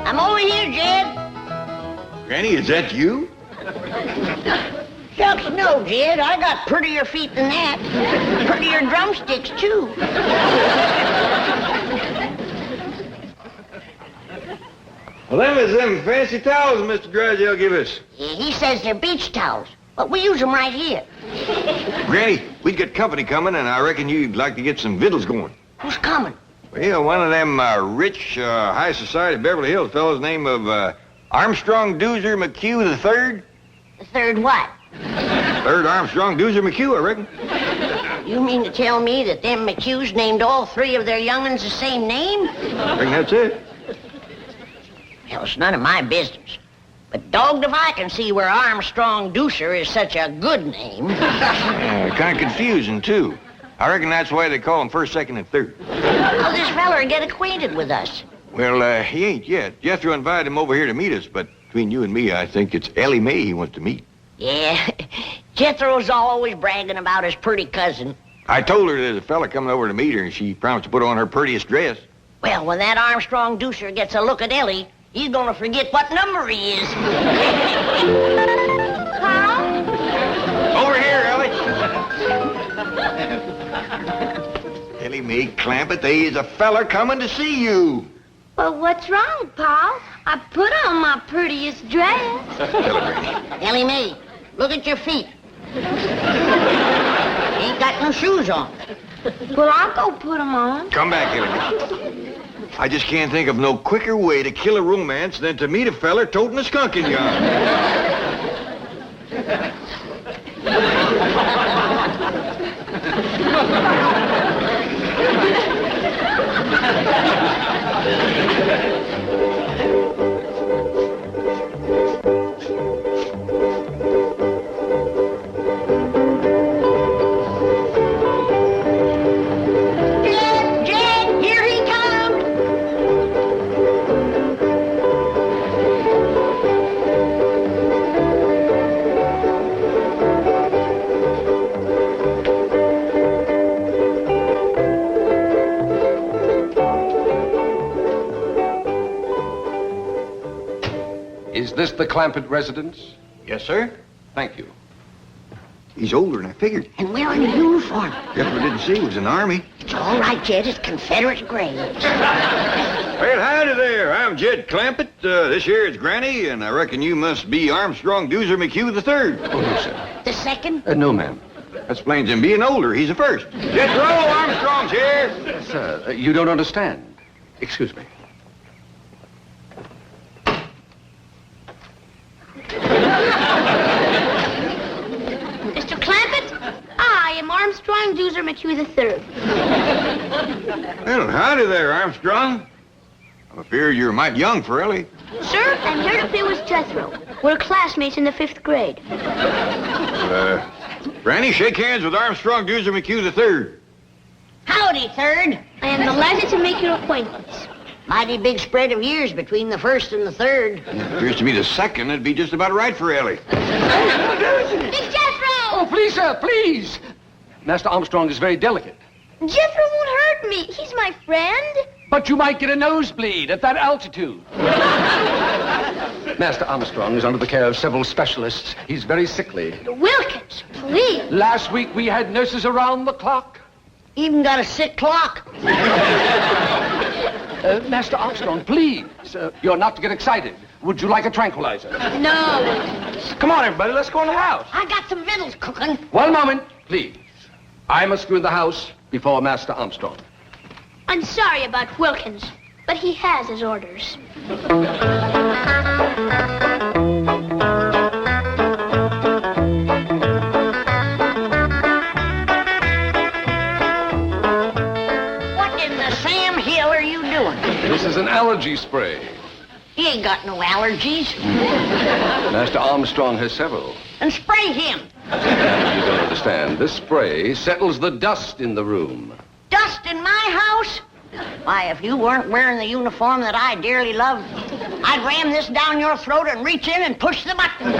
I'm over here, Jed. Granny, is that you? Shucks, no, Jed. I got prettier feet than that. Prettier drumsticks, too. Well, them is them fancy towels Mr. Drysdale give us. Yeah, he says they're beach towels, but we use them right here. Granny, we've got company coming, and I reckon you'd like to get some victuals going. Who's coming? Well, one of them rich, high society Beverly Hills fellows named of Armstrong Dueser McHugh III. The third what? Third Armstrong Dueser McHugh, I reckon. You mean to tell me that them McHughes named all three of their young'uns the same name? I reckon that's it. Well, it's none of my business. But dogged if I can see where Armstrong Dueser is such a good name. Kind of confusing, too. I reckon that's why they call him first, second, and third. How'll this feller get acquainted with us? Well, he ain't yet. Jethro invited him over here to meet us, but between you and me, I think it's Ellie Mae he wants to meet. Yeah, Jethro's always bragging about his pretty cousin. I told her there's a fella coming over to meet her, and she promised to put on her prettiest dress. Well, when that Armstrong Dueser gets a look at Ellie, he's gonna forget what number he is. Carl? Over here, Ellie. Ellie Mae Clampetts, there's a fella coming to see you. Well, what's wrong, Paul? I put on my prettiest dress. Ellie Mae, look at your feet. You ain't got no shoes on. Well, I'll go put them on. Come back, Ellie Mae. I just can't think of no quicker way to kill a romance than to meet a feller toting a skunk in your arm. Is this the Clampett residence? Yes, sir. Thank you. He's older than I figured. And wearing a uniform. Jethro didn't see he was in the Army. It's all right, Jed. It's Confederate graves. Well, howdy there. I'm Jed Clampett. This here is Granny, and I reckon you must be Armstrong Dueser McHugh III. Oh, no, sir. The second? No, ma'am. That explains him being older. He's the first. Jethro, Armstrong's here. Sir, you don't understand. Excuse me. Mr. Clampett, I am Armstrong Dueser McHugh III. Well, howdy there, Armstrong. I fear you're mighty young for Ellie. Sir, I'm here to play with Jethro. We're classmates in the 5th grade. Granny, shake hands with Armstrong Dueser McHugh III. Howdy, third. I am delighted to make your acquaintance. Mighty big spread of years between the first and the third. Appears to me the second would be just about right for Ellie. It's Jethro! Oh, please, sir, please. Master Armstrong is very delicate. Jethro won't hurt me. He's my friend. But you might get a nosebleed at that altitude. Master Armstrong is under the care of several specialists. He's very sickly. Wilkins, please. Last week we had nurses around the clock. Even got a sick clock. Master Armstrong, please. You're not to get excited. Would you like a tranquilizer? No. Come on, everybody. Let's go in the house. I got some victuals cooking. One moment, please. I must go in the house before Master Armstrong. I'm sorry about Wilkins, but he has his orders. What in the Sam Hill are you doing? This is an allergy spray. He ain't got no allergies. Master Armstrong has several. And spray him. You don't understand. This spray settles the dust in the room. Dust in my house? Why, if you weren't wearing the uniform that I dearly love, I'd ram this down your throat and reach in and push the button.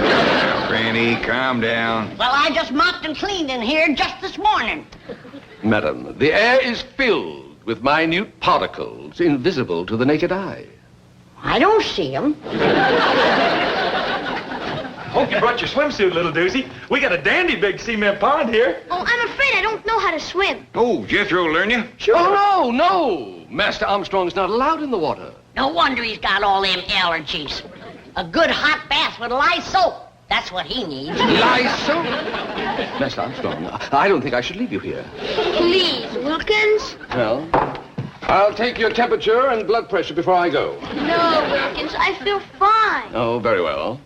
Granny, calm down. Well, I just mopped and cleaned in here just this morning. Madam, the air is filled with minute particles invisible to the naked eye. I don't see him. Hope you brought your swimsuit, little Duesy. We got a dandy big cement pond here. Oh, I'm afraid I don't know how to swim. Oh, Jethro will learn you. Oh, no. Master Armstrong's not allowed in the water. No wonder he's got all them allergies. A good hot bath with lye soap. That's what he needs. Lysol? Master Armstrong, I don't think I should leave you here. Please, Wilkins. Well, I'll take your temperature and blood pressure before I go. No, Wilkins, I feel fine. Oh, very well.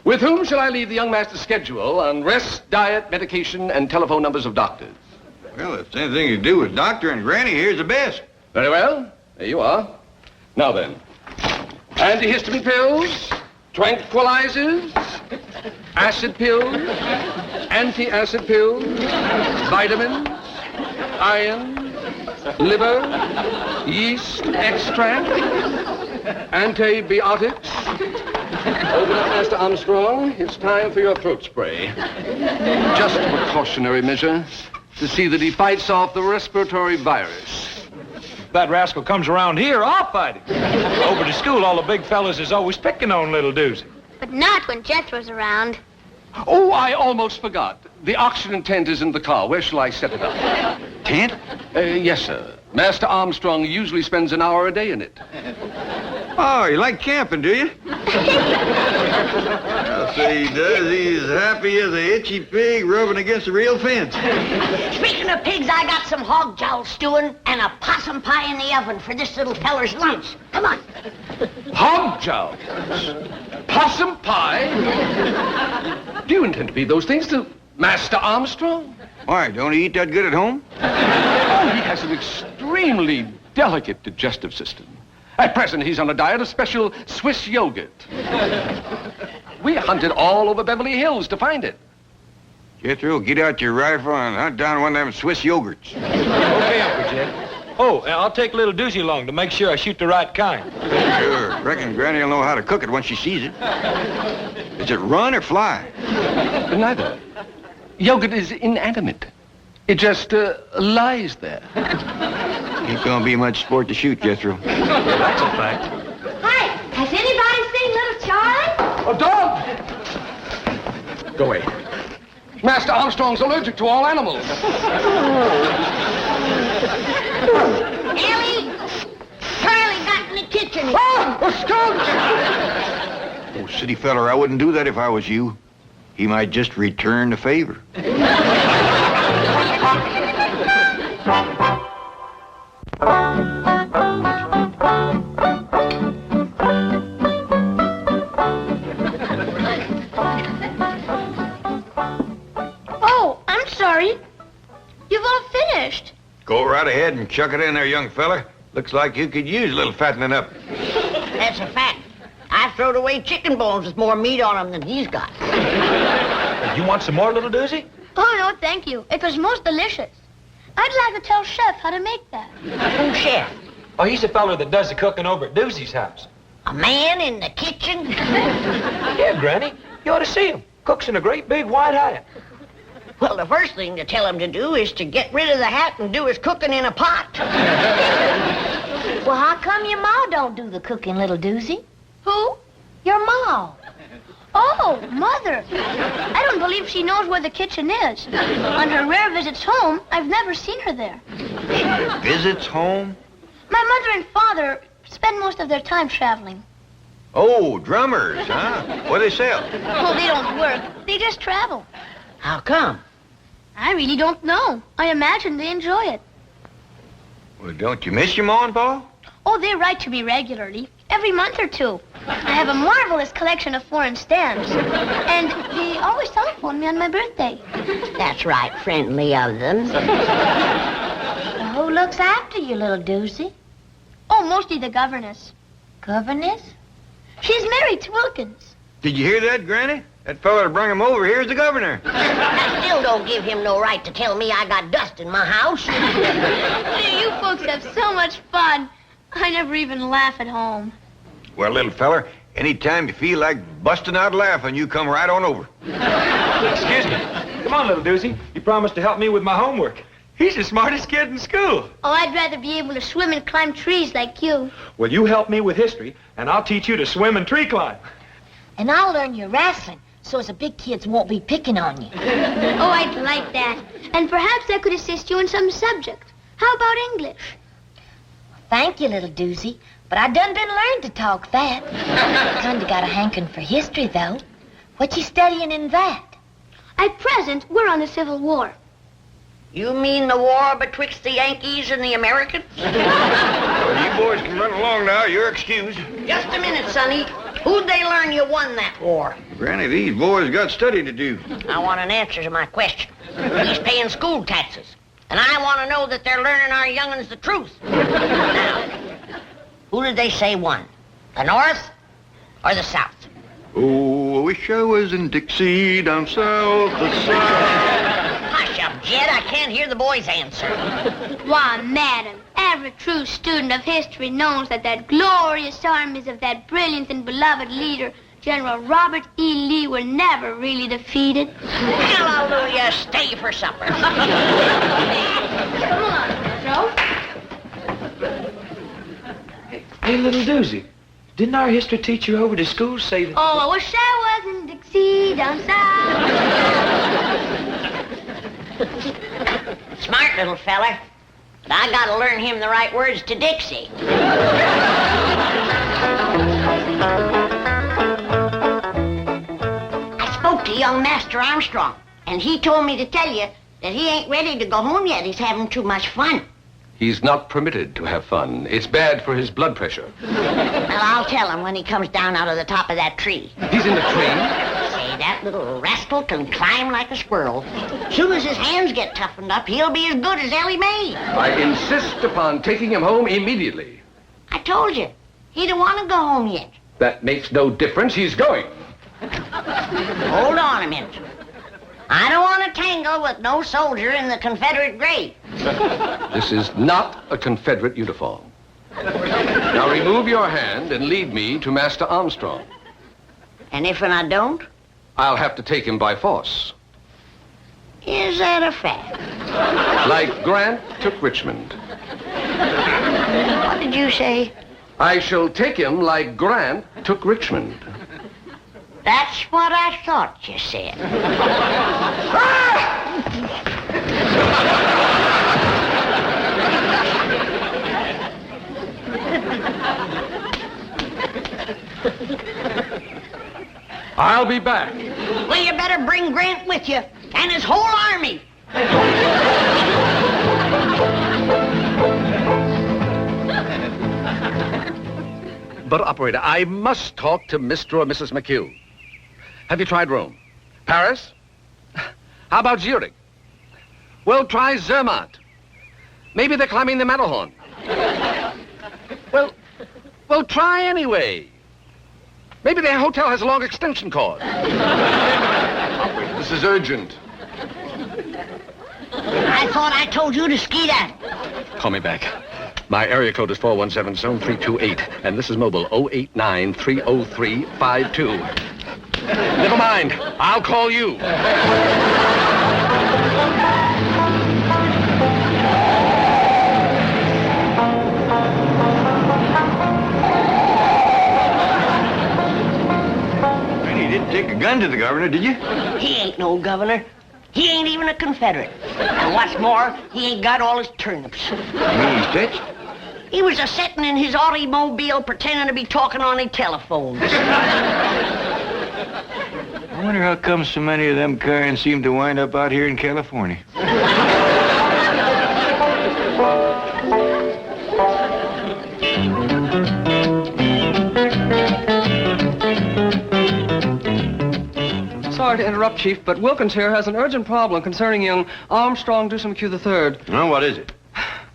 With whom shall I leave the young master's schedule on rest, diet, medication, and telephone numbers of doctors? Well, if it's anything to do with Doctor and Granny, here's the best. Very well. There you are. Now then, antihistamine pills, tranquilizers, acid pills, anti-acid pills, vitamins, iron, liver, yeast extract, antibiotics. Open up, Master Armstrong. It's time for your throat spray. Just a precautionary measure to see that he fights off the respiratory virus. If that rascal comes around here, I'll fight him. Over to school, all the big fellas is always picking on little Duesy. But not when Jethro's around. Oh, I almost forgot. The oxygen tent is in the car. Where shall I set it up? Tent? Yes, sir. Master Armstrong usually spends an hour a day in it. Oh, you like camping, do you? I'll say he does. He's happy as a itchy pig rubbing against a real fence. Speaking of pigs, I got some hog jowl stewing and a possum pie in the oven for this little feller's lunch. Come on. Hog jowls, possum pie. Do you intend to feed those things to Master Armstrong? Why, don't he eat that good at home? Oh, he has an extremely delicate digestive system. At present, he's on a diet of special Swiss yogurt. We hunted all over Beverly Hills to find it. Jethro, get out your rifle and hunt down one of them Swiss yogurts. Okay, Uncle Jed. Oh, and I'll take little Duesy along to make sure I shoot the right kind. Sure. Reckon Granny will know how to cook it when she sees it. Is it run or fly? Neither. Yogurt is inanimate. It just lies there. Ain't gonna be much sport to shoot, Jethro. That's a fact. Hi, has anybody seen Little Charlie? A dog! Go away. Master Armstrong's allergic to all animals. Ellie! Charlie got in the kitchen. Oh, a skunk! Oh, city feller, I wouldn't do that if I was you. He might just return the favor. Oh, I'm sorry. You've all finished. Go right ahead and chuck it in there, young fella. Looks like you could use a little fattening up. That's a fact. I throwed away chicken bones with more meat on them than he's got. You want some more, little Duesy? Oh, no, thank you. It was most delicious. I'd like to tell Chef how to make that. Who's chef? Oh, he's the feller that does the cooking over at Duesy's house. A man in the kitchen? Yeah, Granny. You ought to see him. Cooks in a great big white hat. Well, the first thing to tell him to do is to get rid of the hat and do his cooking in a pot. Well, how come your ma don't do the cooking, little Duesy? Who? Your ma. Oh, Mother. I don't believe she knows where the kitchen is. On her rare visits home, I've never seen her there. Visits home? My mother and father spend most of their time traveling. Oh, drummers, huh? What do they sell? Well, they don't work. They just travel. How come? I really don't know. I imagine they enjoy it. Well, don't you miss your ma and pa? Oh, they write to me regularly, every month or two. I have a marvelous collection of foreign stamps. And they always telephone me on my birthday. That's right, friendly of them. Who looks after you, little Duesy? Oh, mostly the governess. Governess? She's married to Wilkins. Did you hear that, Granny? That fella that brought him over here is the governor. That still don't give him no right to tell me I got dust in my house. You folks have so much fun. I never even laugh at home. Well, little feller, anytime you feel like busting out laughing, you come right on over. Excuse me. Come on, little Duesy. You promised to help me with my homework. He's the smartest kid in school. Oh, I'd rather be able to swim and climb trees like you. Well, you help me with history, and I'll teach you to swim and tree climb. And I'll learn you wrestling, so as the big kids won't be picking on you. Oh, I'd like that. And perhaps I could assist you in some subject. How about English? Thank you, little Duesy, but I done been learned to talk that. Kinda got a hankering for history, though. What you studying in that? At present, we're on the Civil War. You mean the war betwixt the Yankees and the Americans? Well, you boys can run along now. You're excused. Just a minute, Sonny. Who'd they learn you won that war? Granny, these boys got study to do. I want an answer to my question. He's paying school taxes. And I want to know that they're learning our young'uns the truth. Now, who did they say won? The North or the South? Oh, I wish I was in Dixie down south, the south. Hush up, Jed. I can't hear the boys answer. Why, madam, every true student of history knows that glorious armies of that brilliant and beloved leader, General Robert E. Lee, were never really defeated. Hallelujah. Stay for supper. Come on, Jethro. Hey, little Duesy, didn't our history teacher over to school say that... Oh, I wish I was in Dixie down south. Smart little feller. But I gotta learn him the right words to Dixie. I spoke to young Master Armstrong, and he told me to tell you that he ain't ready to go home yet. He's having too much fun. He's not permitted to have fun. It's bad for his blood pressure. Well, I'll tell him when he comes down out of the top of that tree. He's in the tree? Say, that little rascal can climb like a squirrel. Soon as his hands get toughened up, he'll be as good as Ellie Mae. I insist upon taking him home immediately. I told you, he don't want to go home yet. That makes no difference. He's going. Hold on a minute. I don't want to tangle with no soldier in the Confederate grave. This is not a Confederate uniform. Now remove your hand and lead me to Master Armstrong. And if I don't? I'll have to take him by force. Is that a fact? Like Grant took Richmond. What did you say? I shall take him like Grant took Richmond. That's what I thought you said. I'll be back. Well, you better bring Grant with you, and his whole army. But, operator, I must talk to Mr. or Mrs. McHugh. Have you tried Rome? Paris? How about Zurich? Well, try Zermatt. Maybe they're climbing the Matterhorn. Well, try anyway. Maybe their hotel has a long extension cord. Operator, this is urgent. I thought I told you to ski that. Call me back. My area code is 417 zone 328, and this is mobile 089-303-52. Never mind. I'll call you. You didn't take a gun to the governor, did you? He ain't no governor. He ain't even a Confederate. And what's more, he ain't got all his turnips. You mean he's touched? He was a-sitting in his automobile pretending to be talking on his telephones. I wonder how come so many of them kinds seem to wind up out here in California. Sorry to interrupt, Chief, but Wilkins here has an urgent problem concerning young Armstrong Dueser McHugh III. Well, what is it?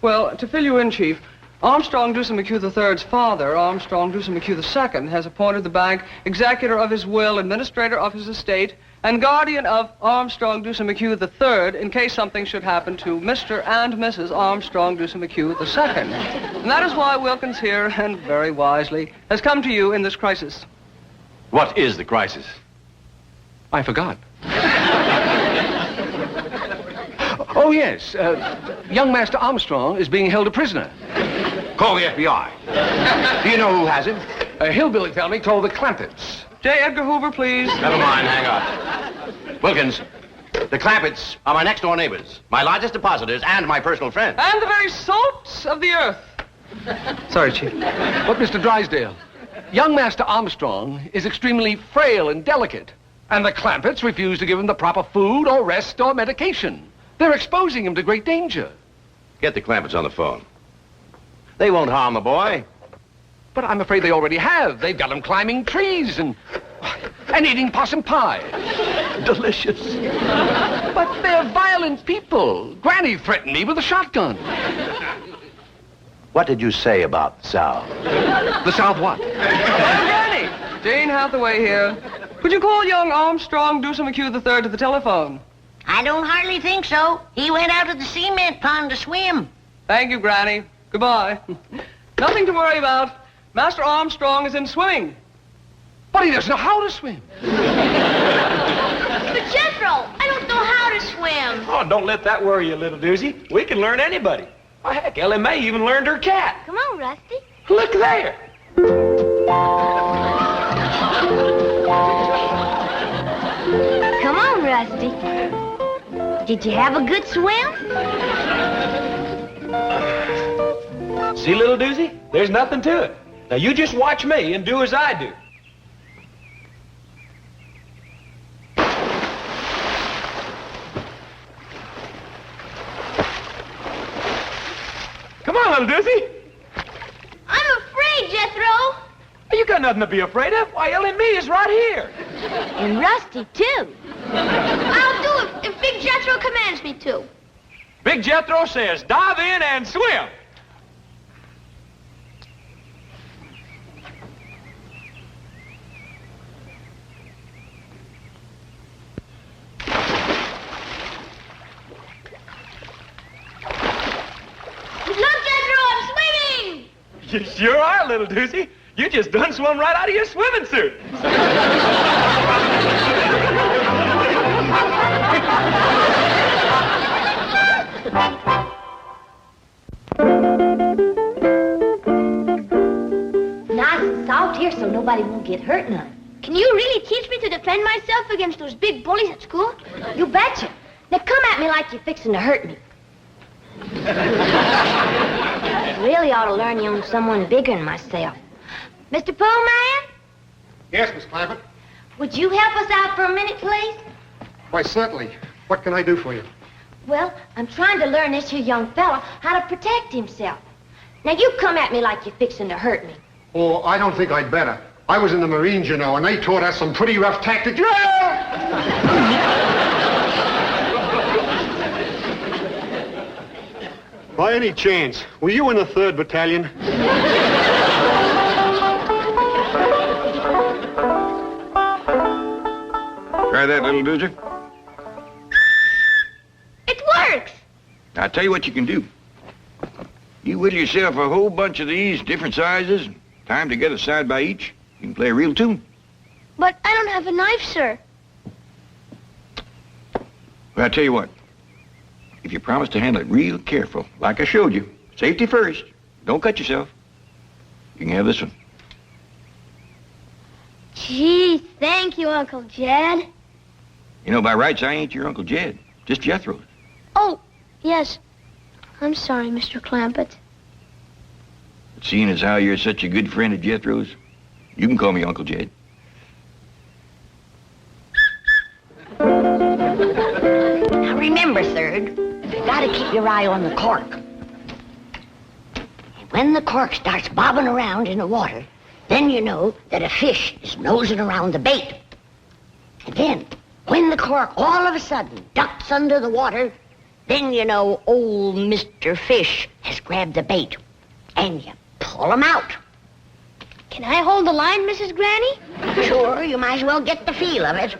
Well, to fill you in, Chief, Armstrong Dueser McHugh III's father, Armstrong Dueser McHugh II, has appointed the bank executor of his will, administrator of his estate, and guardian of Armstrong Dueser McHugh III in case something should happen to Mr. and Mrs. Armstrong Dueser McHugh II. And that is why Wilkins here, and very wisely, has come to you in this crisis. What is the crisis? I forgot. Oh, yes. Young Master Armstrong is being held a prisoner. Call the FBI. Do you know who has him? A hillbilly family called the Clampetts. J. Edgar Hoover, please. Never mind, hang on. Wilkins, the Clampetts are my next-door neighbors, my largest depositors, and my personal friends. And the very salt of the earth. Sorry, Chief. But, Mr. Drysdale, young Master Armstrong is extremely frail and delicate, and the Clampetts refuse to give him the proper food or rest or medication. They're exposing him to great danger. Get the Clampetts on the phone. They won't harm the boy. But I'm afraid they already have. They've got him climbing trees and eating possum pie. Delicious. But they're violent people. Granny threatened me with a shotgun. What did you say about the South? The South what? Granny! Jane Hathaway here. Could you call young Armstrong Dueser McHugh III to the telephone? I don't hardly think so. He went out to the cement pond to swim. Thank you, Granny. Goodbye. Nothing to worry about. Master Armstrong is in swimming. But he doesn't know how to swim. But Jethro, I don't know how to swim. Oh, don't let that worry you, little Duesy. We can learn anybody. Why, heck, LMA even learned her cat. Come on, Rusty. Look there. Come on, Rusty. Did you have a good swim? See, little Duesy? There's nothing to it. Now, you just watch me and do as I do. Come on, little Duesy. I'm afraid, Jethro. You got nothing to be afraid of. Why, Ellie and me is right here. And Rusty, too. I'll do it if Big Jethro commands me to. Big Jethro says dive in and swim. Look, Jethro, I'm swimming! You sure are, little Duesy. You just done swum right out of your swimming suit. Nice and soft here so nobody won't get hurt none. Can you really teach me to defend myself against those big bullies at school? You betcha. Now come at me like you're fixing to hurt me. Really ought to learn you on someone bigger than myself. Mr. Pullman, Yes, Miss Clampett. would you help us out for a minute, please? Why, certainly. What can I do for you? Well, I'm trying to learn this here young fella how to protect himself. Now, you come at me like you're fixing to hurt me. Oh, I don't think I'd better. I was in the Marines, you know, and they taught us some pretty rough tactics. By any chance, were you in the 3rd Battalion? Try that, little Dueser. It works! I'll tell you what you can do. You whittle yourself a whole bunch of these, different sizes, tie them together side by each. You can play a real tune. But I don't have a knife, sir. Well, I'll tell you what. If you promise to handle it real careful, like I showed you, safety first, don't cut yourself, you can have this one. Gee, thank you, Uncle Jed. You know, by rights, I ain't your Uncle Jed, just Jethro's. Oh, yes. I'm sorry, Mr. Clampett. But seeing as how you're such a good friend of Jethro's, you can call me Uncle Jed. Now remember, Third, you gotta keep your eye on the cork. And when the cork starts bobbing around in the water, then you know that a fish is nosing around the bait. And then, when the cork all of a sudden ducks under the water, then you know old Mr. Fish has grabbed the bait. And you pull him out. Can I hold the line, Mrs. Granny? Sure, you might as well get the feel of it.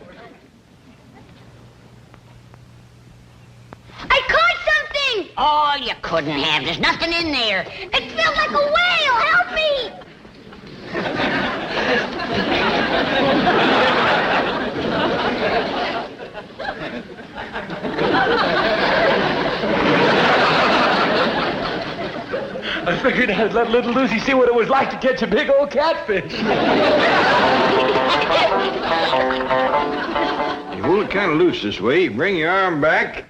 I caught something! Oh, you couldn't have. There's nothing in there. It felt like a whale! Help me! I figured I'd let little Lucy see what it was like to catch a big old catfish. You hold it kind of loose this way. You bring your arm back,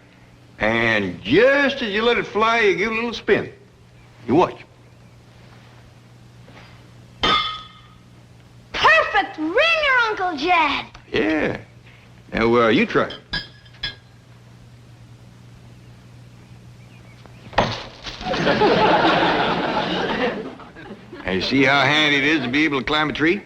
and just as you let it fly, you give it a little spin. You watch. Perfect ringer, Uncle Jed. Yeah. Now, you try. Now, you see how handy it is to be able to climb a tree?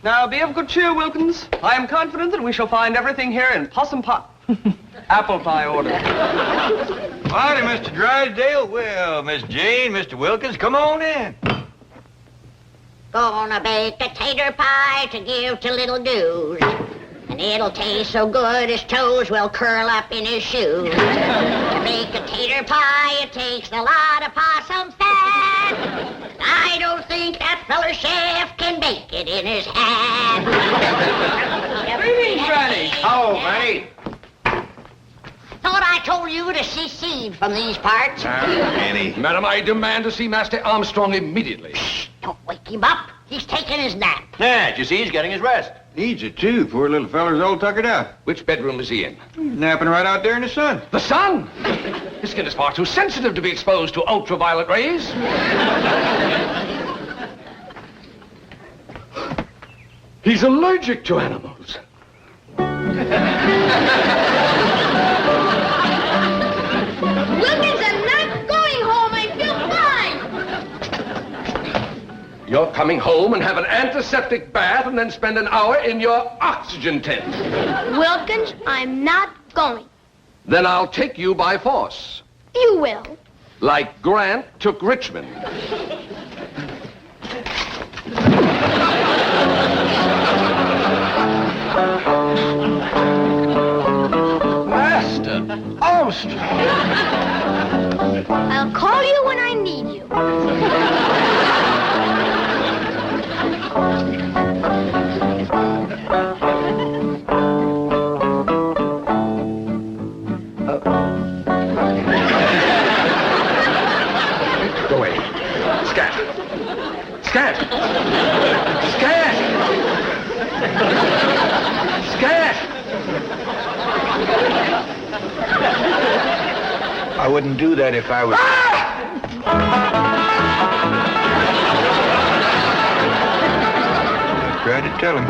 Now, be of good cheer, Wilkins. I am confident that we shall find everything here in possum pot. Apple pie order. Howdy, Mr. Drysdale. Well, Miss Jane, Mr. Wilkins, come on in. Gonna bake a tater pie to give to little Dues. And it'll taste so good his toes will curl up in his shoes. To make a tater pie, it takes a lot of possum fat. I don't think that feller chef can bake it in his hat. Greetings, Granny. Oh, Granny. Thought I told you to secede from these parts. Annie. Madam, I demand to see Master Armstrong immediately. Don't wake him up. He's taking his nap. Yeah, you see, he's getting his rest. Needs it, too. Poor little feller's all tuckered out. Which bedroom is he in? He's napping right out there in the sun. The sun! His skin is far too sensitive to be exposed to ultraviolet rays. He's allergic to animals. Wilkins, I'm not going home. I feel fine. You're coming home and have an antiseptic bath and then spend an hour in your oxygen tent. Wilkins, I'm not going. Then I'll take you by force. You will. Like Grant took Richmond. Master Armstrong. I'll call you when I need you. Go away. Scat. Scat. Scat. Scat. I wouldn't do that if I was... I tried to tell him.